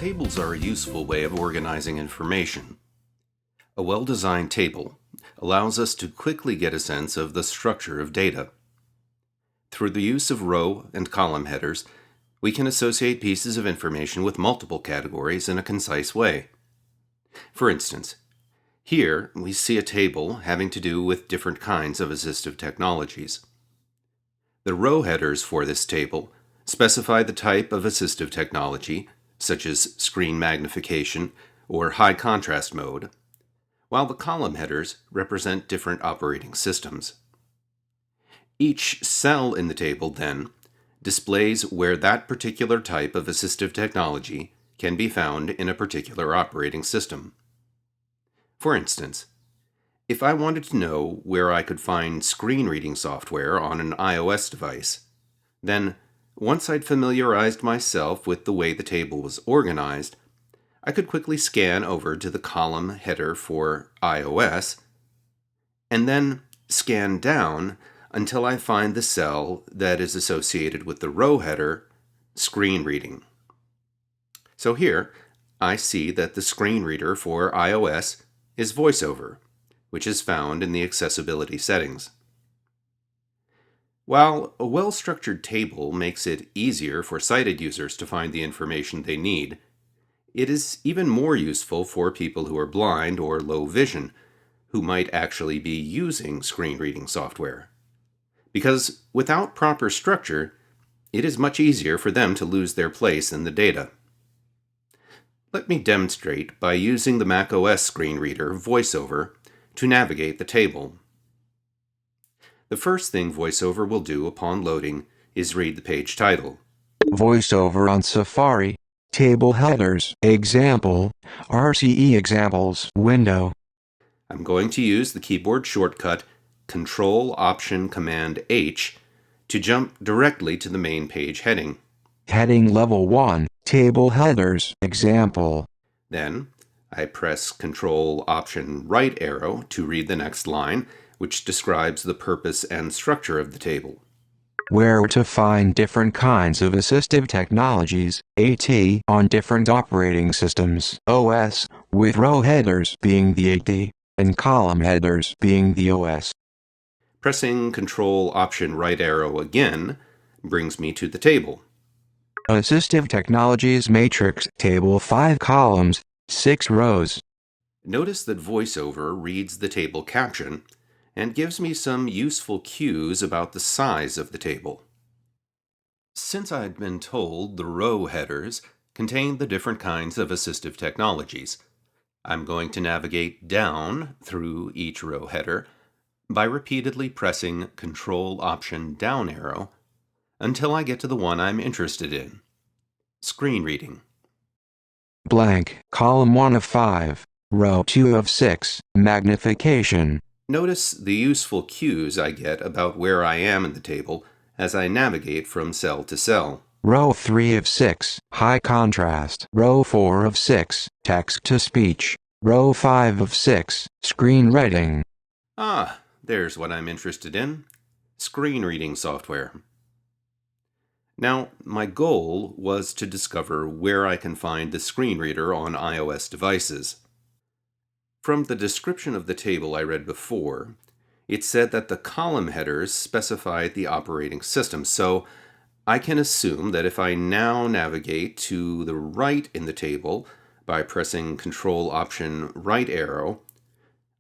Tables are a useful way of organizing information. A well-designed table allows us to quickly get a sense of the structure of data. Through the use of row and column headers, we can associate pieces of information with multiple categories in a concise way. For instance, here we see a table having to do with different kinds of assistive technologies. The row headers for this table specify the type of assistive technology, such as screen magnification or high contrast mode, while the column headers represent different operating systems. Each cell in the table, then, displays where that particular type of assistive technology can be found in a particular operating system. For instance, if I wanted to know where I could find screen reading software on an iOS device, then once I'd familiarized myself with the way the table was organized, I could quickly scan over to the column header for iOS, and then scan down until I find the cell that is associated with the row header, screen reading. So here, I see that the screen reader for iOS is VoiceOver, which is found in the accessibility settings. While a well-structured table makes it easier for sighted users to find the information they need, it is even more useful for people who are blind or low vision, who might actually be using screen reading software. Because without proper structure, it is much easier for them to lose their place in the data. Let me demonstrate by using the macOS screen reader VoiceOver to navigate the table. The first thing VoiceOver will do upon loading is read the page title. VoiceOver on Safari. Table headers. Example. RCE examples window. I'm going to use the keyboard shortcut Control-Option-Command-H to jump directly to the main page heading. Heading level 1. Table headers. Example. Then, I press Control-Option-Right arrow to read the next line, which describes the purpose and structure of the table. Where to find different kinds of assistive technologies, AT, on different operating systems, OS, with row headers being the AT, and column headers being the OS. Pressing Control-Option-Right arrow again brings me to the table. Assistive Technologies Matrix Table 5 columns, 6 rows. Notice that VoiceOver reads the table caption and gives me some useful cues about the size of the table. Since I'd been told the row headers contain the different kinds of assistive technologies, I'm going to navigate down through each row header by repeatedly pressing Control-Option-Down arrow until I get to the one I'm interested in, screen reading. Blank, column 1 of 5, row 2 of 6, magnification. Notice the useful cues I get about where I am in the table as I navigate from cell to cell. Row 3 of 6, high contrast. Row 4 of 6, text-to-speech. Row 5 of 6, screen reading. Ah, there's what I'm interested in, screen reading software. Now, my goal was to discover where I can find the screen reader on iOS devices. From the description of the table I read before, it said that the column headers specified the operating system, so I can assume that if I now navigate to the right in the table by pressing Control-Option-Right arrow,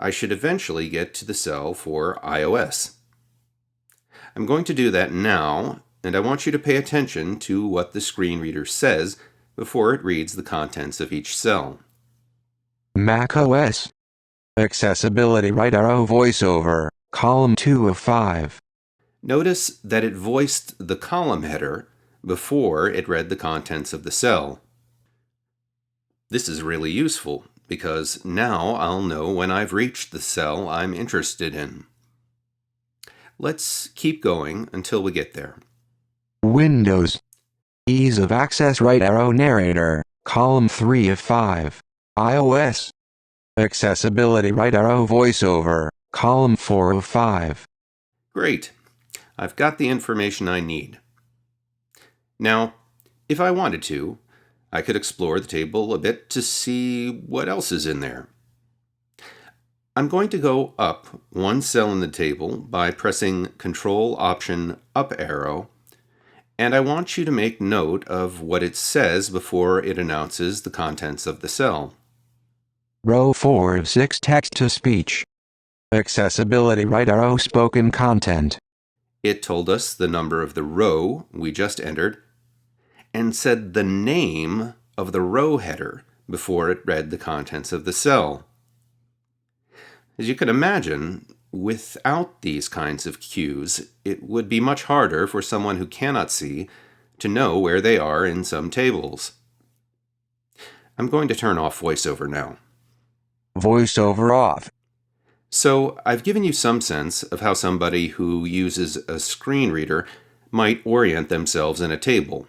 I should eventually get to the cell for iOS. I'm going to do that now, and I want you to pay attention to what the screen reader says before it reads the contents of each cell. macOS. Accessibility right arrow VoiceOver, column 2 of 5. Notice that it voiced the column header before it read the contents of the cell. This is really useful because now I'll know when I've reached the cell I'm interested in. Let's keep going until we get there. Windows. Ease of access right arrow narrator, column 3 of 5. iOS. Accessibility right arrow VoiceOver, column 4 of 5. Great. I've got the information I need. Now, if I wanted to, I could explore the table a bit to see what else is in there. I'm going to go up one cell in the table by pressing Control-Option-Up arrow, and I want you to make note of what it says before it announces the contents of the cell. Row 4 of 6, text-to-speech. Accessibility right arrow, spoken content. It told us the number of the row we just entered and said the name of the row header before it read the contents of the cell. As you can imagine, without these kinds of cues, it would be much harder for someone who cannot see to know where they are in some tables. I'm going to turn off VoiceOver now. Voiceover off. So I've given you some sense of how somebody who uses a screen reader might orient themselves in a table.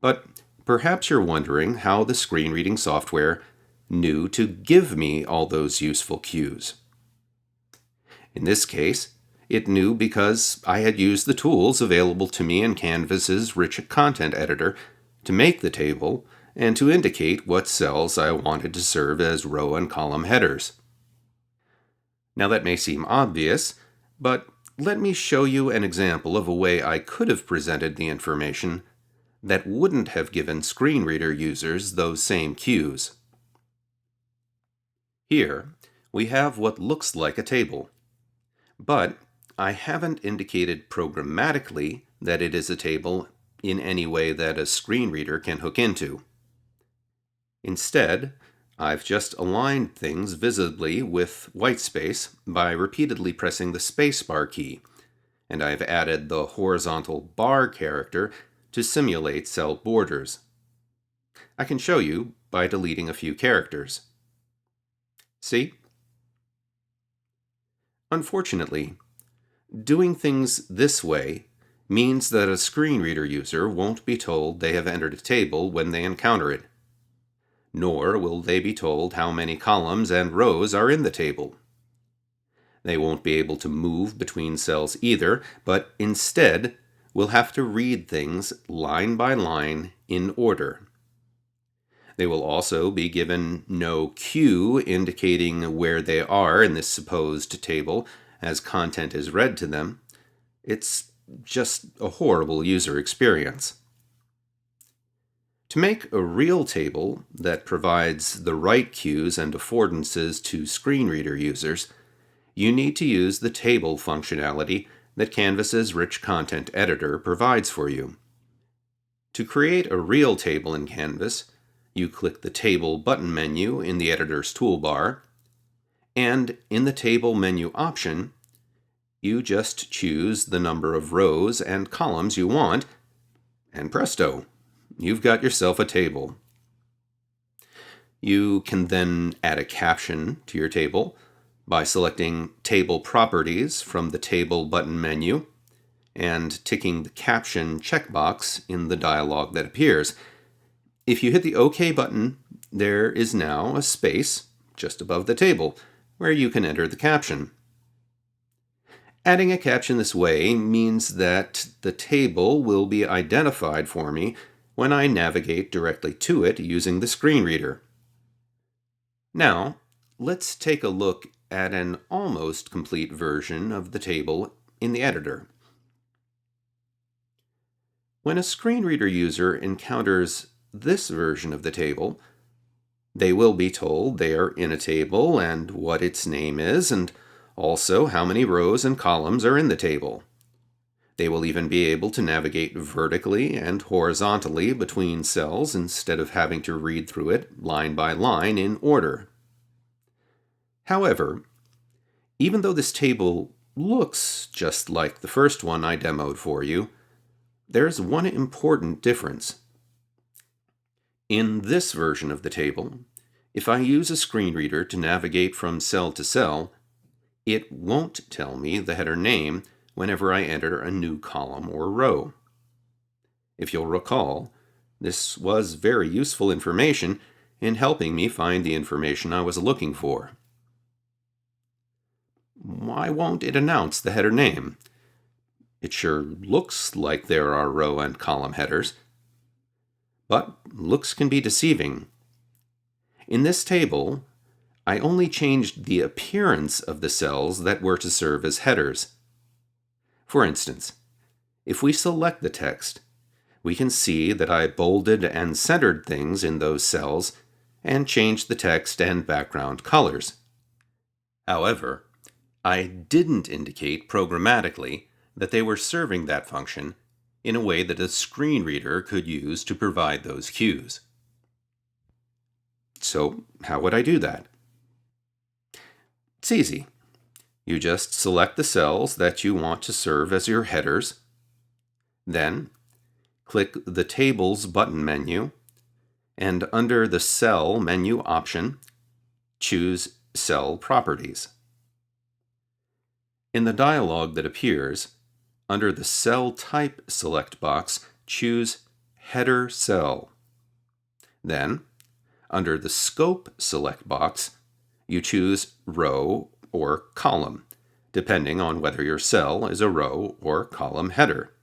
But perhaps you're wondering how the screen reading software knew to give me all those useful cues. In this case, it knew because I had used the tools available to me in Canvas's rich content editor to make the table and to indicate what cells I wanted to serve as row and column headers. Now that may seem obvious, but let me show you an example of a way I could have presented the information that wouldn't have given screen reader users those same cues. Here, we have what looks like a table, but I haven't indicated programmatically that it is a table in any way that a screen reader can hook into. Instead, I've just aligned things visibly with whitespace by repeatedly pressing the spacebar key, and I've added the horizontal bar character to simulate cell borders. I can show you by deleting a few characters. See? Unfortunately, doing things this way means that a screen reader user won't be told they have entered a table when they encounter it, nor will they be told how many columns and rows are in the table. They won't be able to move between cells either, but instead will have to read things line by line in order. They will also be given no cue indicating where they are in this supposed table as content is read to them. It's just a horrible user experience. To make a real table that provides the right cues and affordances to screen reader users, you need to use the table functionality that Canvas's rich content editor provides for you. To create a real table in Canvas, you click the Table button menu in the editor's toolbar, and in the Table menu option, you just choose the number of rows and columns you want, and presto, you've got yourself a table. You can then add a caption to your table by selecting Table Properties from the Table button menu and ticking the caption checkbox in the dialog that appears. If you hit the OK button, there is now a space just above the table where you can enter the caption. Adding a caption this way means that the table will be identified for me when I navigate directly to it using the screen reader. Now, let's take a look at an almost complete version of the table in the editor. When a screen reader user encounters this version of the table, they will be told they are in a table and what its name is, and also how many rows and columns are in the table. They will even be able to navigate vertically and horizontally between cells instead of having to read through it line by line in order. However, even though this table looks just like the first one I demoed for you, there's one important difference. In this version of the table, if I use a screen reader to navigate from cell to cell, it won't tell me the header name whenever I enter a new column or row. If you'll recall, this was very useful information in helping me find the information I was looking for. Why won't it announce the header name? It sure looks like there are row and column headers. But looks can be deceiving. In this table, I only changed the appearance of the cells that were to serve as headers. For instance, if we select the text, we can see that I bolded and centered things in those cells and changed the text and background colors. However, I didn't indicate programmatically that they were serving that function in a way that a screen reader could use to provide those cues. So, how would I do that? It's easy. You just select the cells that you want to serve as your headers. Then, click the Tables button menu, and under the Cell menu option, choose Cell Properties. In the dialog that appears, under the Cell Type select box, choose Header Cell. Then, under the Scope select box, you choose Row or Column, depending on whether your cell is a row or column header.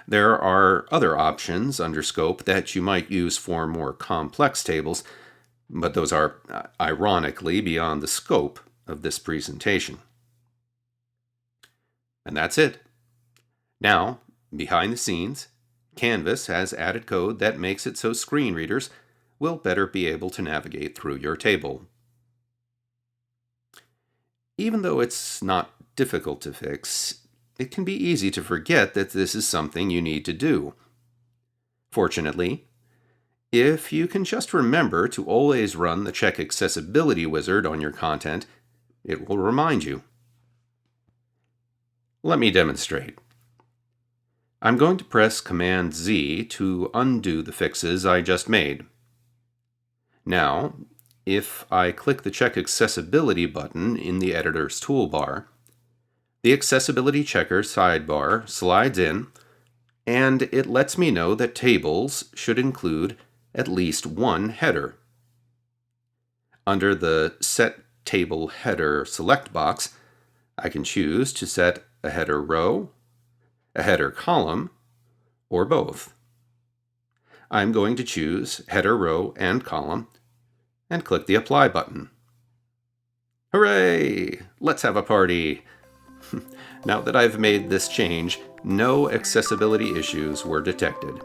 There are other options under Scope that you might use for more complex tables, but those are ironically beyond the scope of this presentation. And that's it. Now, behind the scenes, Canvas has added code that makes it so screen readers will better be able to navigate through your table. Even though it's not difficult to fix, it can be easy to forget that this is something you need to do. Fortunately, if you can just remember to always run the Check Accessibility wizard on your content, it will remind you. Let me demonstrate. I'm going to press Command-Z to undo the fixes I just made. Now, if I click the Check Accessibility button in the editor's toolbar, the Accessibility Checker sidebar slides in, and it lets me know that tables should include at least one header. Under the Set Table Header select box, I can choose to set a header row, a header column, or both. I'm going to choose header row and column and click the Apply button. Hooray! Let's have a party! Now that I've made this change, no accessibility issues were detected.